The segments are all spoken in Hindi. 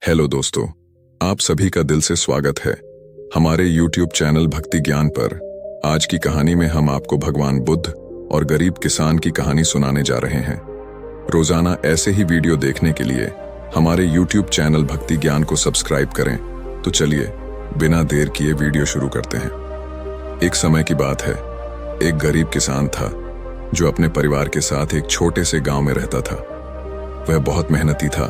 हेलो दोस्तों, आप सभी का दिल से स्वागत है हमारे YouTube चैनल भक्ति ज्ञान पर। आज की कहानी में हम आपको भगवान बुद्ध और गरीब किसान की कहानी सुनाने जा रहे हैं। रोजाना ऐसे ही वीडियो देखने के लिए हमारे YouTube चैनल भक्ति ज्ञान को सब्सक्राइब करें। तो चलिए बिना देर किए वीडियो शुरू करते हैं। एक समय की बात है, एक गरीब किसान था जो अपने परिवार के साथ एक छोटे से गांव में रहता था। वह बहुत मेहनती था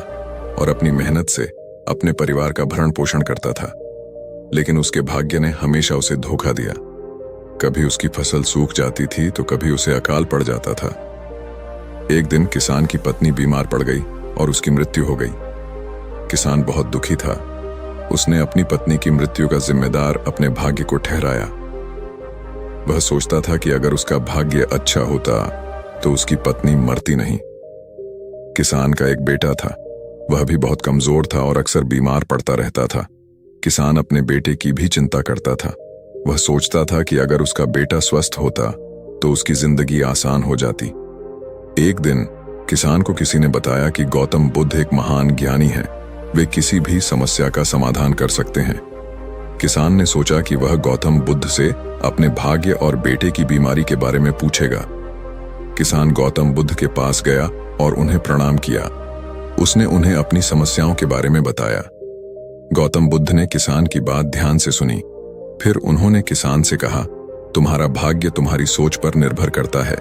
और अपनी मेहनत से अपने परिवार का भरण पोषण करता था, लेकिन उसके भाग्य ने हमेशा उसे धोखा दिया। कभी उसकी फसल सूख जाती थी तो कभी उसे अकाल पड़ जाता था। एक दिन किसान की पत्नी बीमार पड़ गई और उसकी मृत्यु हो गई। किसान बहुत दुखी था। उसने अपनी पत्नी की मृत्यु का जिम्मेदार अपने भाग्य को ठहराया। वह सोचता था कि अगर उसका भाग्य अच्छा होता तो उसकी पत्नी मरती नहीं। किसान का एक बेटा था, वह भी बहुत कमजोर था और अक्सर बीमार पड़ता रहता था। किसान अपने बेटे की भी चिंता करता था। वह सोचता था कि अगर उसका बेटा स्वस्थ होता तो उसकी जिंदगी आसान हो जाती। एक दिन किसान को किसी ने बताया कि गौतम बुद्ध एक महान ज्ञानी है, वे किसी भी समस्या का समाधान कर सकते हैं। किसान ने सोचा कि वह गौतम बुद्ध से अपने भाग्य और बेटे की बीमारी के बारे में पूछेगा। किसान गौतम बुद्ध के पास गया और उन्हें प्रणाम किया। उसने उन्हें अपनी समस्याओं के बारे में बताया। गौतम बुद्ध ने किसान की बात ध्यान से सुनी। फिर उन्होंने किसान से कहा, तुम्हारा भाग्य तुम्हारी सोच पर निर्भर करता है।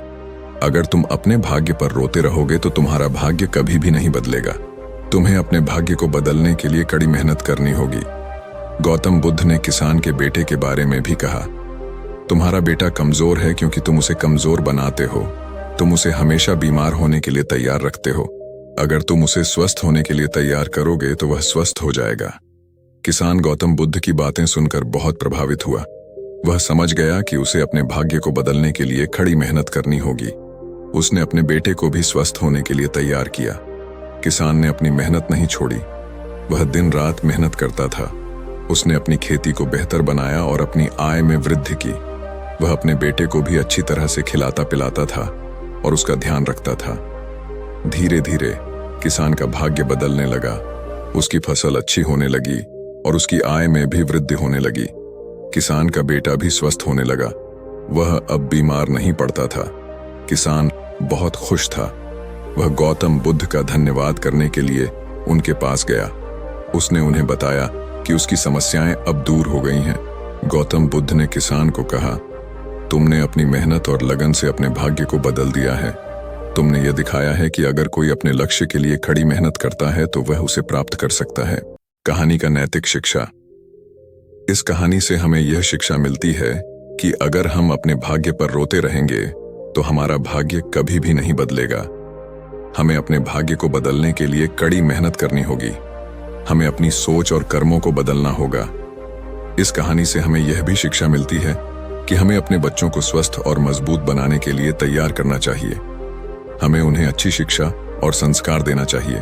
अगर तुम अपने भाग्य पर रोते रहोगे तो तुम्हारा भाग्य कभी भी नहीं बदलेगा। तुम्हें अपने भाग्य को बदलने के लिए कड़ी मेहनत करनी होगी। गौतम बुद्ध ने किसान के बेटे के बारे में भी कहा, तुम्हारा बेटा कमजोर है क्योंकि तुम उसे कमजोर बनाते हो। तुम उसे हमेशा बीमार होने के लिए तैयार रखते हो। अगर तुम उसे स्वस्थ होने के लिए तैयार करोगे तो वह स्वस्थ हो जाएगा। किसान गौतम बुद्ध की बातें सुनकर बहुत प्रभावित हुआ। वह समझ गया कि उसे अपने भाग्य को बदलने के लिए कड़ी मेहनत करनी होगी। उसने अपने बेटे को भी स्वस्थ होने के लिए तैयार किया। किसान ने अपनी मेहनत नहीं छोड़ी। वह दिन रात मेहनत करता था। उसने अपनी खेती को बेहतर बनाया और अपनी आय में वृद्धि की। वह अपने बेटे को भी अच्छी तरह से खिलाता पिलाता था और उसका ध्यान रखता था। धीरे धीरे किसान का भाग्य बदलने लगा। उसकी फसल अच्छी होने लगी और उसकी आय में भी वृद्धि होने लगी। किसान का बेटा भी स्वस्थ होने लगा। वह अब बीमार नहीं पड़ता था। किसान बहुत खुश था। वह गौतम बुद्ध का धन्यवाद करने के लिए उनके पास गया। उसने उन्हें बताया कि उसकी समस्याएं अब दूर हो गई हैं। गौतम बुद्ध ने किसान को कहा, तुमने अपनी मेहनत और लगन से अपने भाग्य को बदल दिया है। तुमने यह दिखाया है कि अगर कोई अपने लक्ष्य के लिए कड़ी मेहनत करता है तो वह उसे प्राप्त कर सकता है। कहानी का नैतिक शिक्षा। इस कहानी से हमें यह शिक्षा मिलती है कि अगर हम अपने भाग्य पर रोते रहेंगे तो हमारा भाग्य कभी भी नहीं बदलेगा। हमें अपने भाग्य को बदलने के लिए कड़ी मेहनत करनी होगी। हमें अपनी सोच और कर्मों को बदलना होगा। इस कहानी से हमें यह भी शिक्षा मिलती है कि हमें अपने बच्चों को स्वस्थ और मजबूत बनाने के लिए तैयार करना चाहिए। हमें उन्हें अच्छी शिक्षा और संस्कार देना चाहिए।